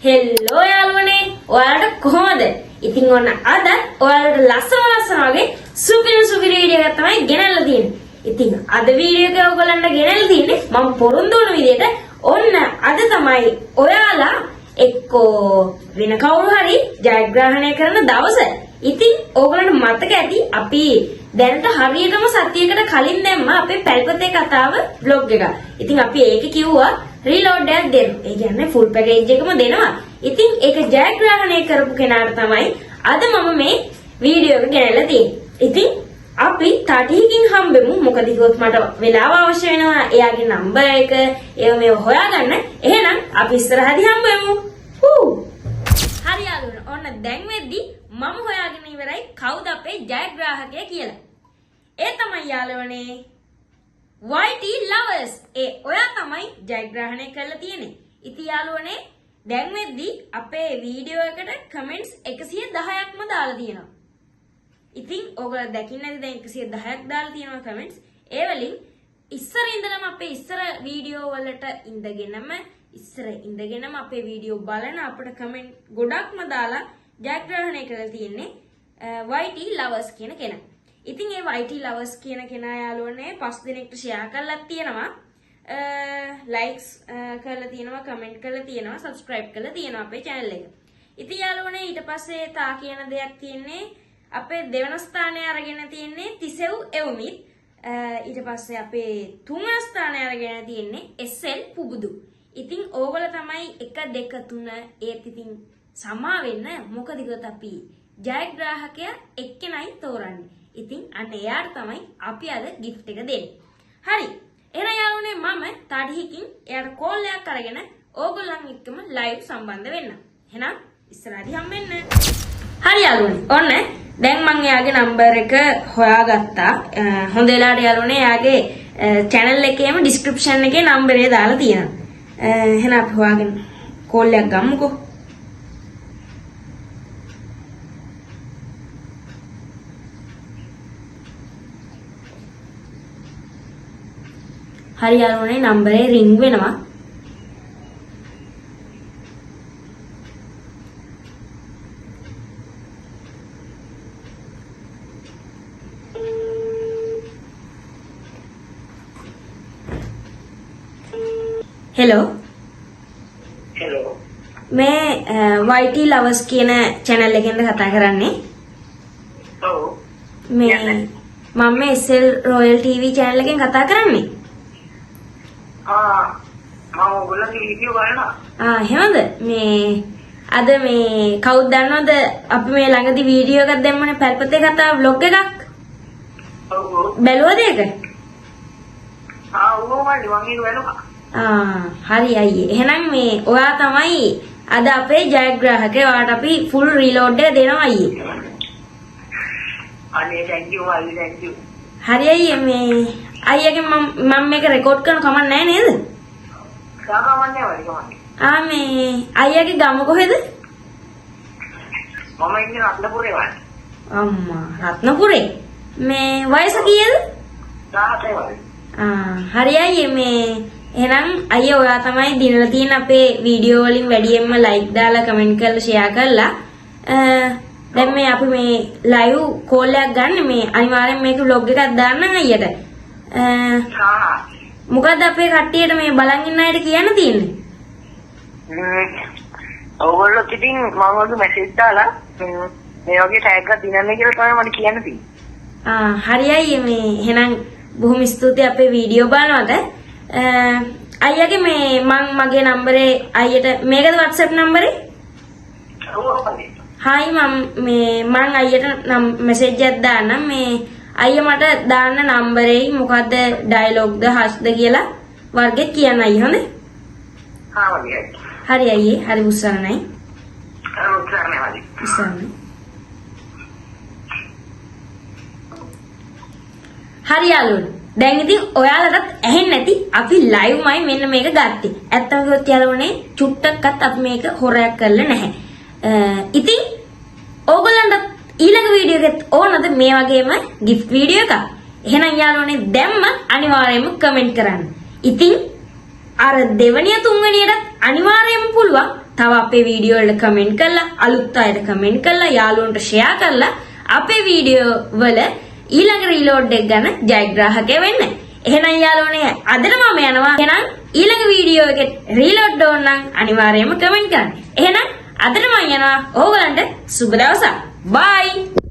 හෙල්ලෝ යාළුවනේ ඔයාලට කොහොමද? ඉතින් ඔන්න අද ඔයාලට ලස්සන වගේ සුපිරි වීඩියෝ එකක් තමයි ගෙනල්ලා තියෙන්නේ. ඉතින් අද වීඩියෝ එක ඔයගොල්ලන්ට ගෙනල්ලා තියෙන්නේ මම පොරොන්දු වුණ විදිහට ඔන්න අද තමයි ඔයාලා එක්කෝ වෙන කවුරු හරි ජයග්‍රහණය කරන දවස. ඉතින් ඕගොල්ලන්ට මතක ඇති අපි දැනට හරියටම සතියකට කලින් දැම්ම අපේ පැල්පතේ කතාව vlog එක. ඉතින් අපි ඒක කිව්වා රීලෝඩ් එකක් දෙන්න. ඒ කියන්නේ ෆුල් පැකේජ් එකම දෙනවා. ඉතින් ඒක ජයග්‍රහණය කරපු කෙනාට තමයි අද මම මේ වීඩියෝ එක ගෙනල්ලා තියෙන්නේ. ඉතින් අපි තාටියකින් හම්බෙමු. මොකද කිව්වොත් මට වෙලාව අවශ්‍ය වෙනවා. එයාගේ නම්බර් එක ඒව මේව හොයාගන්න. එහෙනම් අපි ඉස්සරහදී හම්බෙමු. හරි යාළුවනේ. ඔන්න දැන් වෙද්දි මම හොයාගෙන ඉවරයි කවුද අපේ ජයග්‍රාහකයා කියලා. ඒ තමයි යාළුවනේ YT lovers. ඔයා තමයි ජයග්‍රහණය කරලා තියෙන්නේ. ඉතින් යාළුවනේ දැන් වෙද්දි අපේ වීඩියෝ එකට කමෙන්ට්ස් 110ක්ම දාලා තියෙනවා. ඉතින් ඔයගොල්ලෝ දැකින් නැති දැන් 110ක් දාලා තියෙනවා කමෙන්ට්ස්. ඒ වලින් ඉස්සර ඉඳලම අපේ ඉස්සර වීඩියෝ වලට ඉඳගෙනම අපේ වීඩියෝ බලන අපිට කමෙන්ට් ගොඩක්ම දාලා ජයග්‍රහණය කරලා තියෙන්නේ YT lovers කියන කෙනා. ඉතින් ඒ YT lovers කියන කෙනා යාළුවනේ 5 දිනකට ෂෙයා කරලා තියෙනවා. ලයික්ස් කරලා තියෙනවා, කමෙන්ට් කරලා තියෙනවා, සබ්ස්ක්‍රයිබ් කරලා තියෙනවා අපේ channel එක. ඉතින් යාළුවනේ ඊට පස්සේ තා කියන දෙයක් තියෙන්නේ අපේ දෙවන ස්ථානය අරගෙන තියෙන්නේ තිසෙව් එවුමිත්. ඊට පස්සේ අපේ තුන්වන ස්ථානය අරගෙන තියෙන්නේ SL පුබුදු. ඉතින් ඕගොල්ලෝ තමයි 1 2 3 ඒත් ඉතින් සමා වෙන්න මොකද කිව්වොත් අපි ජයග්‍රාහකයා එක්කෙනයි තෝරන්නේ. ඉතින් අන්න එයාට තමයි අපි අද gift එක දෙන්නේ. හරි. එහෙනම් යාළුවනේ මම තාඩියකින් එයාට කෝල් එකක් අරගෙන ඕගොල්ලන් එක්කම live සම්බන්ධ වෙන්න. එහෙනම් ඉස්සරහදී හම්බෙන්න. හරි යාළුවනේ. ඔන්න දැන් මම එයාගේ නම්බර් එක හොයාගත්තා. හොඳ වෙලාවට යාළුවනේ එයාගේ channel එකේම description එකේ නම්බරේ දාලා තියෙනවා. එහෙනම් අපි හොයාගෙන කෝල් එකක් ගමුකෝ. හරි යාළුවනේ නම්බරේ රින්ග් වෙනවා. හෙලෝ මේ YT lovers කියන channel එකෙන්ද කතා කරන්නේ? ඔව්. මේ මම SL Royal TV channel එකෙන් කතා කරන්නේ. මම ඔයගොල්ලන්ගේ වීඩියෝ බලනවා. එහෙමද? මේ අද මේ කවුද දන්නවද අපි මේ ළඟදී වීඩියෝ එකක් දැම්මනේ පැල්පතේ කතා vlog එකක්. ඔව්. බැලුවද ඒක? ඔව් මම ඒක බලනවා. හරි අයියේ. එහෙනම් මේ ඔයා තමයි අද අපේ ජයග්‍රාහකයා. ඔයාට අපි full reload එක දෙනවා අයියේ. අනේ thank you අයියේ thank you. හරි අයියේ මේ අයියාගේ මම මේක රෙකෝඩ් කරන කමක් නැහැ නේද? සාමාන්‍ය වලිගමන්නේ. මේ අයියාගේ ගම කොහෙද? මම ඉන්නේ රත්නපුරේ වань. අම්මා රත්නපුරේ. මේ වයස කීයද? 17 වගේ. හරි අයියේ මේ එහෙනම් අයියා ඔයා තමයි දිනලා තියෙන අපේ වීඩියෝ වලින් වැඩියෙන්ම ලයික් දාලා කමෙන්ට් කරලා ෂෙයා කරලා දැන් මේ අපි මේ ලයිව් කෝල් එකක් ගන්න මේ අනිවාර්යෙන් මේක vlog එකක් දාන්න අයියට. මොකද අපේ කට්ටියට මේ බලන් ඉන්න අයට කියන්න තියෙන්නේ? ඔයගොල්ලෝ ඉතින් මම වගේ මැසේජ් දාලා මේ වගේ ටැග් එකක් දිනන්න කියලා තමයි මට කියන්න තියෙන්නේ. හරි අයියේ මේ එහෙනම් බොහොම ස්තුතියි අපේ වීඩියෝ බලනවට. අයියාගේ මේ මගේ නම්බරේ අයියට මේකද WhatsApp නම්බරේ? හායි මම අයියට මැසේජ් එකක් දාන්නම්. මේ අයියා මට දාන්න නම්බරේ මොකද්ද ඩයලොග්ද හස්ද කියලා වර්ගෙත් කියන්න අයියා හොඳේ? හරි අයියේ හරි උස්සන්නයි. උස්සන්නයි. හරි යාළුවනේ. දැන් ඉතින් ඔයාලටත් ඇහෙන්නේ නැති අපි live මයි මෙන්න මේක ගත්තේ. ඇත්තම කිව්වොත් යාළුවනේ චුට්ටක්වත් අපි මේක හොරයක් කරලා නැහැ. ඉතින් ඕගොල්ලන්ට ඊළඟ වීඩියෝ එකත් ඕනද මේ වගේම gift වීඩියෝ එකක්? එහෙනම් යාළුවනේ දැම්ම අනිවාර්යයෙන්ම කමෙන්ට් කරන්න. ඉතින් අර දෙවනිය තුන්වෙනියටත් අනිවාර්යයෙන්ම පුළුවන් තව අපේ වීඩියෝ වලට කමෙන්ට් කරලා අලුත් අයට කමෙන්ට් කරලා යාළුවන්ට ෂෙයා කරලා අපේ වීඩියෝ වල ඊළඟ රීලෝඩ් එක ගන්න ජයග්‍රාහකයෙ වෙන්න. එහෙනම් යාළුවනේ අදට මම යනවා. එහෙනම් ඊළඟ වීඩියෝ එකේ රීලෝඩ් ඕන නම් අනිවාර්යයෙන්ම කමෙන්ට් කරන්න. එහෙනම් අදට මම යනවා. ඕගලන්ට සුබ දවසක්. බයි.